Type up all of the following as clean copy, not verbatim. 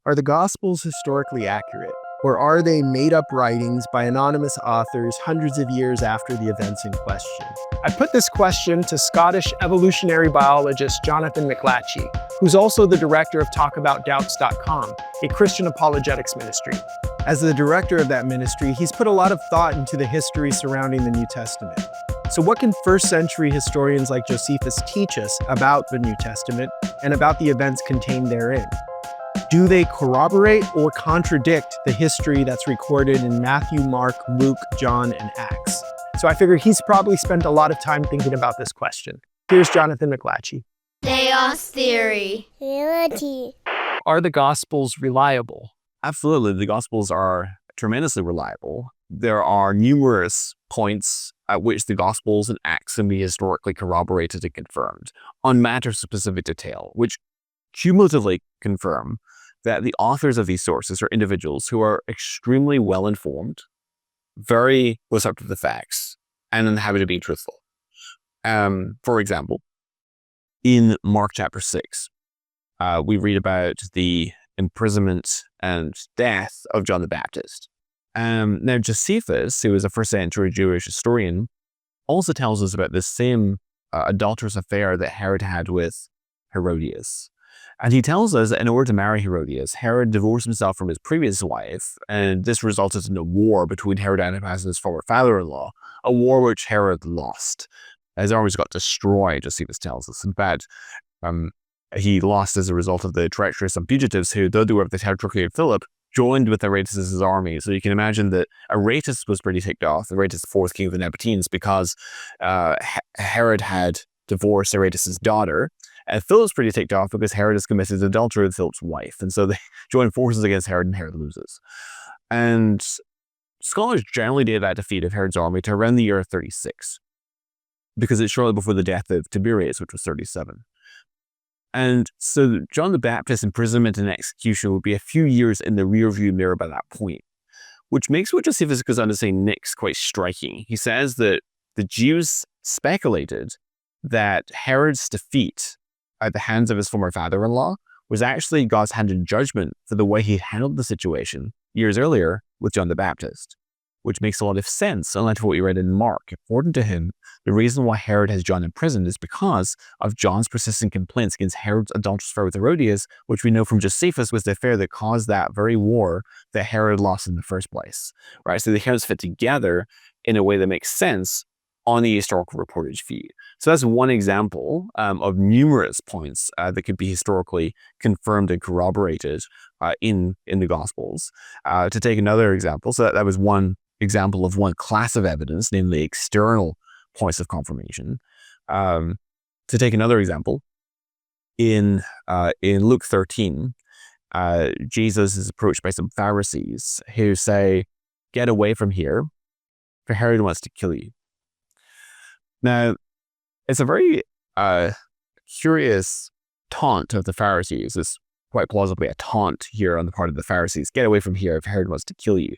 Are the Gospels historically accurate, or are they made-up writings by anonymous authors hundreds of years after the events in question? I put this question to Scottish evolutionary biologist Jonathan McLatchie, who's also the director of TalkAboutDoubts.com, a Christian apologetics ministry. As the director of that ministry, he's put a lot of thought into the history surrounding the New Testament. So what can first-century historians like Josephus teach us about the New Testament and about the events contained therein? Do they corroborate or contradict the history that's recorded in Matthew, Mark, Luke, John, and Acts? So I figure he's probably spent a lot of time thinking about this question. Here's Jonathan McLatchie. Chaos theory. Reality. Are the Gospels reliable? Absolutely. The Gospels are tremendously reliable. There are numerous points at which the Gospels and Acts can be historically corroborated and confirmed on matters of specific detail, which cumulatively confirm that the authors of these sources are individuals who are extremely well-informed, very receptive to the facts, and in the habit of being truthful. For example, in Mark chapter 6, we read about the imprisonment and death of John the Baptist. Now, Josephus, who is a first-century Jewish historian, also tells us about this same adulterous affair that Herod had with Herodias. And he tells us that in order to marry Herodias, Herod divorced himself from his previous wife, and this resulted in a war between Herod Antipas and his former father-in-law, a war which Herod lost. His armies got destroyed, Josephus tells us. In fact, he lost as a result of the treachery of some fugitives who, though they were of the territory of Philip, joined with Aretas' army. So you can imagine that Aretas was pretty ticked off, Aretas, the fourth king of the Nabateans, because Herod had divorced Aretas' daughter. And Philip's pretty ticked off because Herod has committed adultery with Philip's wife. And so they join forces against Herod, and Herod loses. And scholars generally date that defeat of Herod's army to around the year 36, because it's shortly before the death of Tiberius, which was 37. And so John the Baptist's imprisonment and execution would be a few years in the rearview mirror by that point, which makes what Josephus goes on to say next quite striking. He says that the Jews speculated that Herod's defeat at the hands of his former father-in-law was actually God's hand in judgment for the way he handled the situation years earlier with John the Baptist, which makes a lot of sense, unlike what we read in Mark. According to him, the reason why Herod has John imprisoned is because of John's persistent complaints against Herod's adulterous affair with Herodias, which we know from Josephus was the affair that caused that very war that Herod lost in the first place. Right? So the accounts fit together in a way that makes sense on the historical reportage feed. So that's one example of numerous points that could be historically confirmed and corroborated in the Gospels. To take another example, so that was one example of one class of evidence, namely external points of confirmation. To take another example, in Luke 13, Jesus is approached by some Pharisees who say, "Get away from here, for Herod wants to kill you." Now, it's a very curious taunt of the Pharisees. It's quite plausibly a taunt here on the part of the Pharisees. Get away from here if Herod wants to kill you.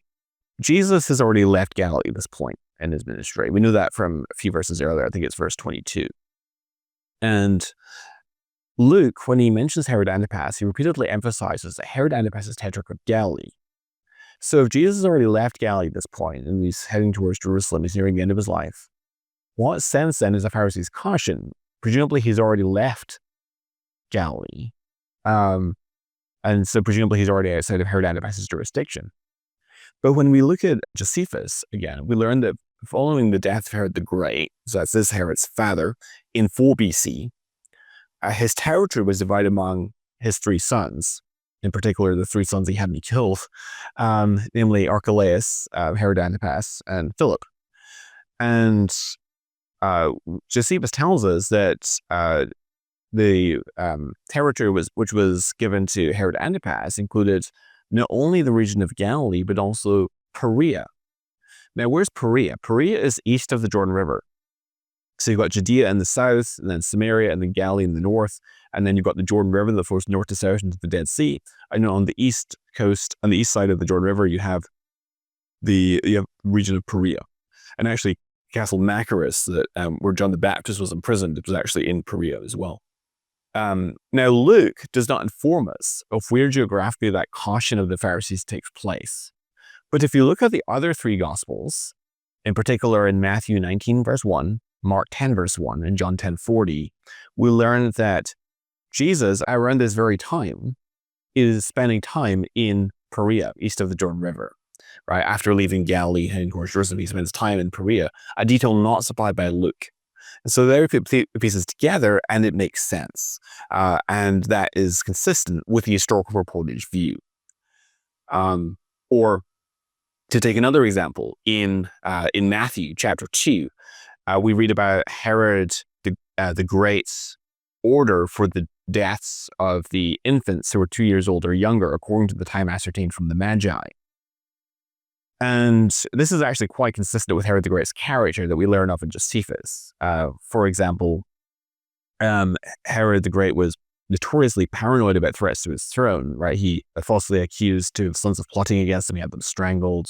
Jesus has already left Galilee at this point in his ministry. We knew that from a few verses earlier. I think it's verse 22. And Luke, when he mentions Herod Antipas, he repeatedly emphasizes that Herod Antipas is tetrarch of Galilee. So if Jesus has already left Galilee at this point and he's heading towards Jerusalem, he's nearing the end of his life, what sense then is the Pharisees' caution? Presumably he's already left Galilee. And so presumably he's already outside of Herod Antipas' jurisdiction. But when we look at Josephus, again, we learn that following the death of Herod the Great, so that's this Herod's father, in 4 BC, his territory was divided among his 3 sons, in particular the 3 sons he hadn't killed, namely Archelaus, Herod Antipas, and Philip. And Josephus tells us that the territory which was given to Herod Antipas included not only the region of Galilee, but also Perea. Now, where's Perea? Perea is east of the Jordan River. So you've got Judea in the south, and then Samaria, and then Galilee in the north, and then you've got the Jordan River that flows north to south into the Dead Sea. And on the east coast, on the east side of the Jordan River, you have the region of Perea. And actually, Castle Machaerus, that where John the Baptist was imprisoned, it was actually in Perea as well. Now, Luke does not inform us of where geographically that caution of the Pharisees takes place. But if you look at the other three Gospels, in particular in Matthew 19, verse 1, Mark 10, verse 1, and John 10:40, we learn that Jesus, around this very time, is spending time in Perea, east of the Jordan River. Right after leaving Galilee and towards Jerusalem, he spends time in Perea, a detail not supplied by Luke. And so there we put the pieces together, and it makes sense, and that is consistent with the historical reportage view. Or to take another example, in Matthew chapter 2, we read about Herod the Great's order for the deaths of the infants who were 2 years old or younger, according to the time ascertained from the Magi. And this is actually quite consistent with Herod the Great's character that we learn of in Josephus. For example, Herod the Great was notoriously paranoid about threats to his throne, right? He falsely accused two of his sons of plotting against him. He had them strangled.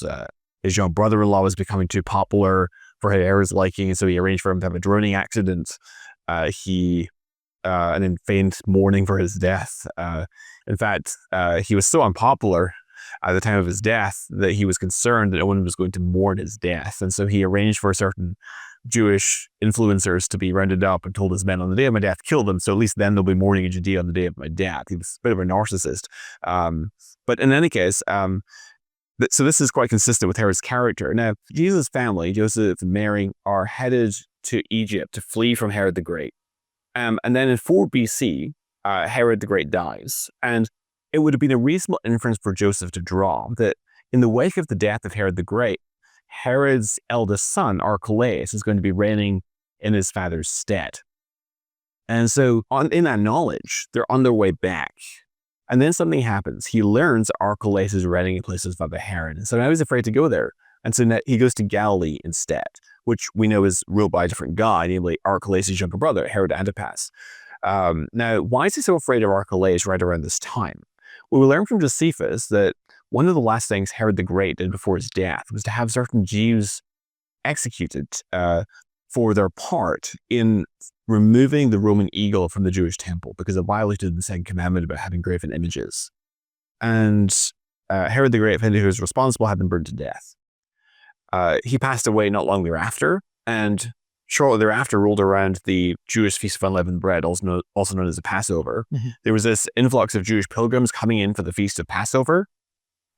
His young brother-in-law was becoming too popular for Herod's liking, so he arranged for him to have a droning accident. And in feigned mourning for his death. In fact, he was so unpopular at the time of his death that he was concerned that no one was going to mourn his death. And so he arranged for certain Jewish influencers to be rounded up and told his men, on the day of my death, kill them. So at least then they'll be mourning in Judea on the day of my death. He was a bit of a narcissist. But in any case, so this is quite consistent with Herod's character. Now, Jesus' family, Joseph and Mary, are headed to Egypt to flee from Herod the Great. And then in 4 BC, Herod the Great dies. And it would have been a reasonable inference for Joseph to draw that in the wake of the death of Herod the Great, Herod's eldest son, Archelaus, is going to be reigning in his father's stead. And so in that knowledge, they're on their way back. And then something happens. He learns Archelaus is reigning in place of his father Herod. And so now he's afraid to go there. And so now he goes to Galilee instead, which we know is ruled by a different guy, namely Archelaus' younger brother, Herod Antipas. Now, why is he so afraid of Archelaus right around this time? Well, we learn from Josephus that one of the last things Herod the Great did before his death was to have certain Jews executed for their part in removing the Roman eagle from the Jewish temple because it violated the second commandment about having graven images. And Herod the Great, who was responsible, had them burned to death. He passed away not long thereafter, and shortly thereafter rolled around the Jewish Feast of Unleavened Bread, also known as the Passover. Mm-hmm. There was this influx of Jewish pilgrims coming in for the Feast of Passover,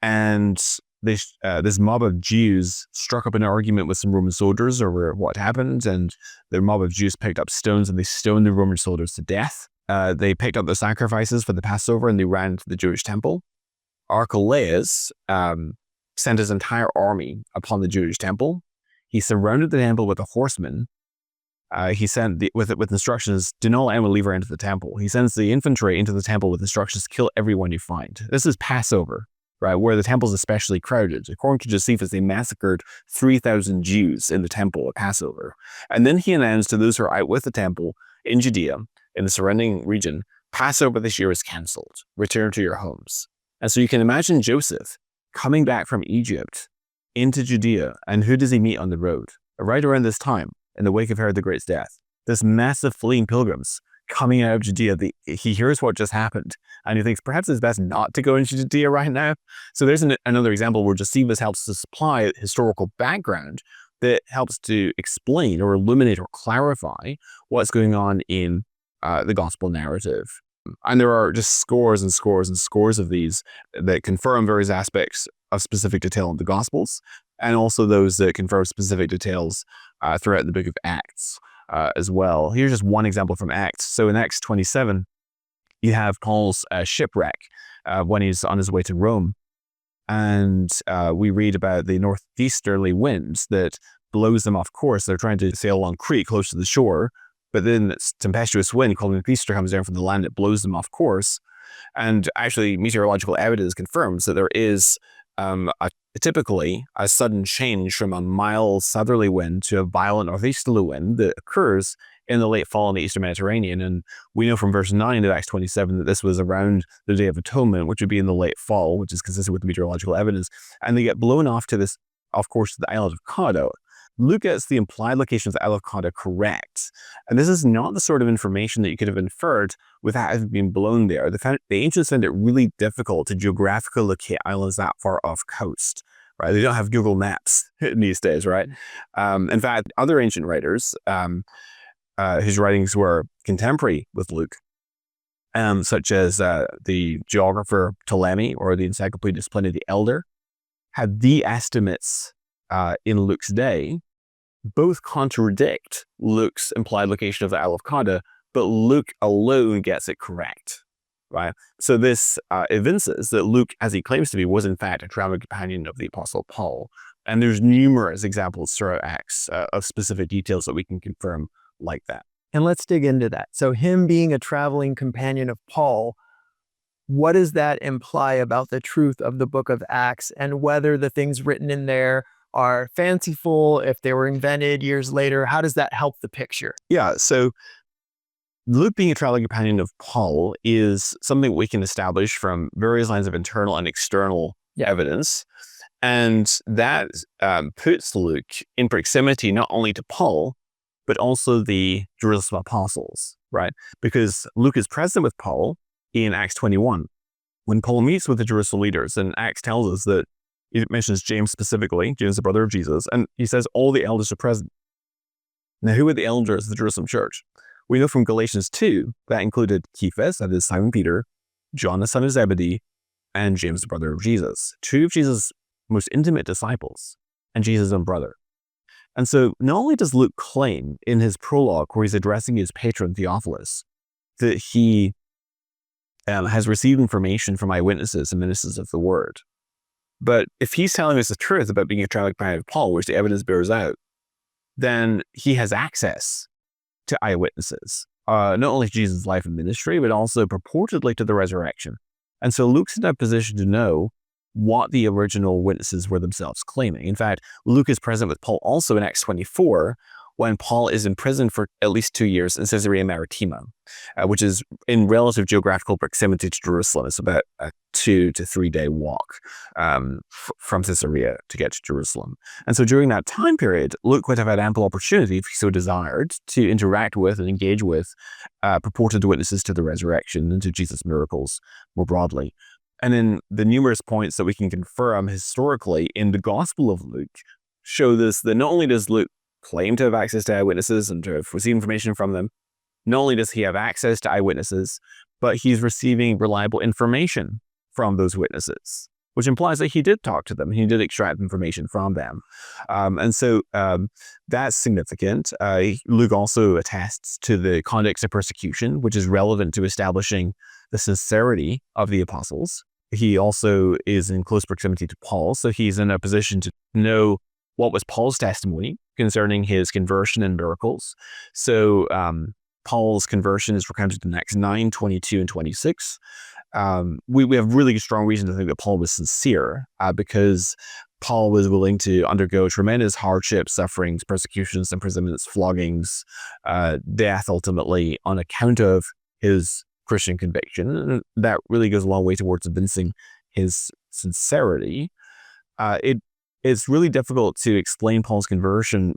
and this mob of Jews struck up an argument with some Roman soldiers over what happened, and the mob of Jews picked up stones and they stoned the Roman soldiers to death. They picked up the sacrifices for the Passover and they ran to the Jewish temple. Archelaus sent his entire army upon the Jewish temple. He surrounded the temple with a horseman. He sent with instructions, do not let anyone leave or enter the temple. He sends the infantry into the temple with instructions, kill everyone you find. This is Passover, right, where the temple is especially crowded. According to Josephus, they massacred 3,000 Jews in the temple at Passover. And then he announced to those who are out with the temple in Judea, in the surrounding region, Passover this year is cancelled. Return to your homes. And so you can imagine Joseph coming back from Egypt into Judea, and who does he meet on the road? Right around this time, in the wake of Herod the Great's death, this massive fleeing pilgrims coming out of Judea. He hears what just happened, and he thinks perhaps it's best not to go into Judea right now. So there's another example where Josephus helps to supply historical background that helps to explain or illuminate or clarify what's going on in the gospel narrative. And there are just scores and scores and scores of these that confirm various aspects of specific detail in the Gospels, and also those that confirm specific details throughout the book of Acts as well. Here's just one example from Acts. So in Acts 27, you have Paul's shipwreck when he's on his way to Rome. And we read about the northeasterly winds that blows them off course. They're trying to sail along creek close to the shore, but then this tempestuous wind called northeaster comes down from the land that blows them off course. And actually, meteorological evidence confirms that there is typically a sudden change from a mild southerly wind to a violent northeasterly wind that occurs in the late fall in the Eastern Mediterranean. And we know from verse 9 of Acts 27 that this was around the Day of Atonement, which would be in the late fall, which is consistent with the meteorological evidence. And they get blown off to this, of course, to the island of Cauda. Luke gets the implied location of the Isle of Cauda correct. And this is not the sort of information that you could have inferred without having been blown there. The ancients found it really difficult to geographically locate islands that far off coast. Right? They don't have Google Maps these days, right? In fact, other ancient writers whose writings were contemporary with Luke, such as the geographer Ptolemy or the Encyclopedist Pliny the Elder, had the estimates in Luke's day both contradict Luke's implied location of the Isle of Cauda, but Luke alone gets it correct. Right? So this evinces that Luke, as he claims to be, was in fact a traveling companion of the Apostle Paul. And there's numerous examples throughout Acts of specific details that we can confirm like that. And let's dig into that. So him being a traveling companion of Paul, what does that imply about the truth of the book of Acts and whether the things written in there are fanciful, if they were invented years later? How does that help the picture? Yeah, so Luke being a traveling companion of Paul is something we can establish from various lines of internal and external evidence. And that puts Luke in proximity not only to Paul, but also the Jerusalem apostles, right? Because Luke is present with Paul in Acts 21. When Paul meets with the Jerusalem leaders, and Acts tells us that it mentions James specifically, James the brother of Jesus, and he says all the elders are present. Now, who are the elders of the Jerusalem church? We know from Galatians 2 that included Cephas, that is Simon Peter, John the son of Zebedee, and James the brother of Jesus, two of Jesus' most intimate disciples, and Jesus' own brother. And so not only does Luke claim in his prologue, where he's addressing his patron Theophilus, that he has received information from eyewitnesses and ministers of the word, but if he's telling us the truth about being a traveling companion of Paul, which the evidence bears out, then he has access to eyewitnesses, not only to Jesus' life and ministry, but also purportedly to the resurrection. And so Luke's in a position to know what the original witnesses were themselves claiming. In fact, Luke is present with Paul also in Acts 24, when Paul is in prison for at least 2 years in Caesarea Maritima, which is in relative geographical proximity to Jerusalem. It's about a 2 to 3 day walk from Caesarea to get to Jerusalem. And so during that time period, Luke would have had ample opportunity, if he so desired, to interact with and engage with purported witnesses to the resurrection and to Jesus' miracles more broadly. And then the numerous points that we can confirm historically in the Gospel of Luke show this, that not only does Luke claim to have access to eyewitnesses and to have received information from them, not only does he have access to eyewitnesses, but he's receiving reliable information from those witnesses, which implies that he did talk to them. He did extract information from them. And so that's significant. Luke also attests to the context of persecution, which is relevant to establishing the sincerity of the apostles. He also is in close proximity to Paul, so he's in a position to know what was Paul's testimony concerning his conversion and miracles. So Paul's conversion is recounted in Acts 9, 22, and 26. We have really strong reason to think that Paul was sincere because Paul was willing to undergo tremendous hardships, sufferings, persecutions, imprisonments, floggings, death ultimately on account of his Christian conviction. And that really goes a long way towards evincing his sincerity. It's really difficult to explain Paul's conversion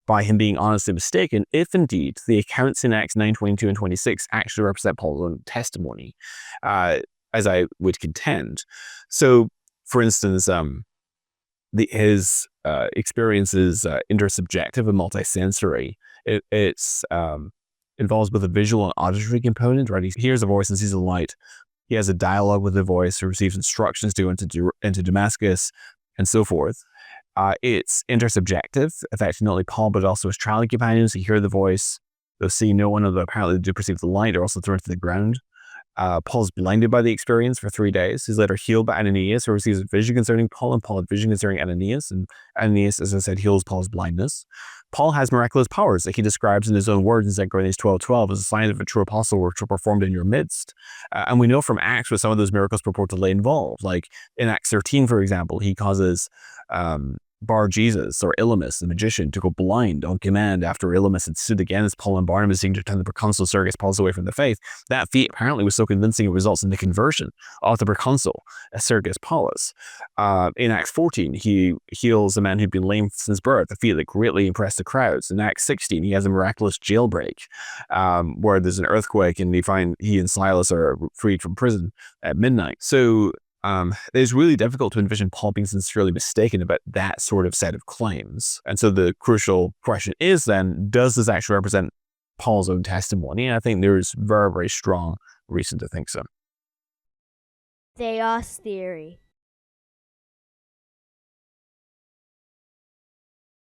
by him being honestly mistaken if indeed the accounts in Acts 9, 22, and 26 actually represent Paul's own testimony, as I would contend. So, for instance, his experience is intersubjective and multisensory. It's involves both a visual and auditory component, right? He hears a voice and sees a light. He has a dialogue with the voice, who receives instructions to go into Damascus, and so forth. It's intersubjective, affecting not only Paul, but also his traveling companions. They hear the voice, they'll see no one, although apparently they do perceive the light. They're also thrown to the ground. Paul's blinded by the experience for 3 days. He's later healed by Ananias, who receives a vision concerning Paul, and Paul had vision concerning Ananias. And Ananias, as I said, heals Paul's blindness. Paul has miraculous powers that he describes in his own words in 2 Corinthians 12:12 as a sign of a true apostle which were performed in your midst. And we know from Acts what some of those miracles purportedly involve. Like in Acts 13, for example, he causes Bar-Jesus, or Elymas, the magician, to go blind on command after Elymas had stood against Paul and Barnabas, seeking to turn the proconsul Sergius Paulus away from the faith. That feat apparently was so convincing it results in the conversion of the proconsul Sergius Paulus. In Acts 14, he heals a man who'd been lame since birth, a feat that greatly impressed the crowds. In Acts 16, he has a miraculous jailbreak, where there's an earthquake and he and Silas are freed from prison at midnight. So it's really difficult to envision Paul being sincerely mistaken about that sort of set of claims. And so the crucial question is then, does this actually represent Paul's own testimony? And I think there's very, very strong reason to think so. Chaos theory.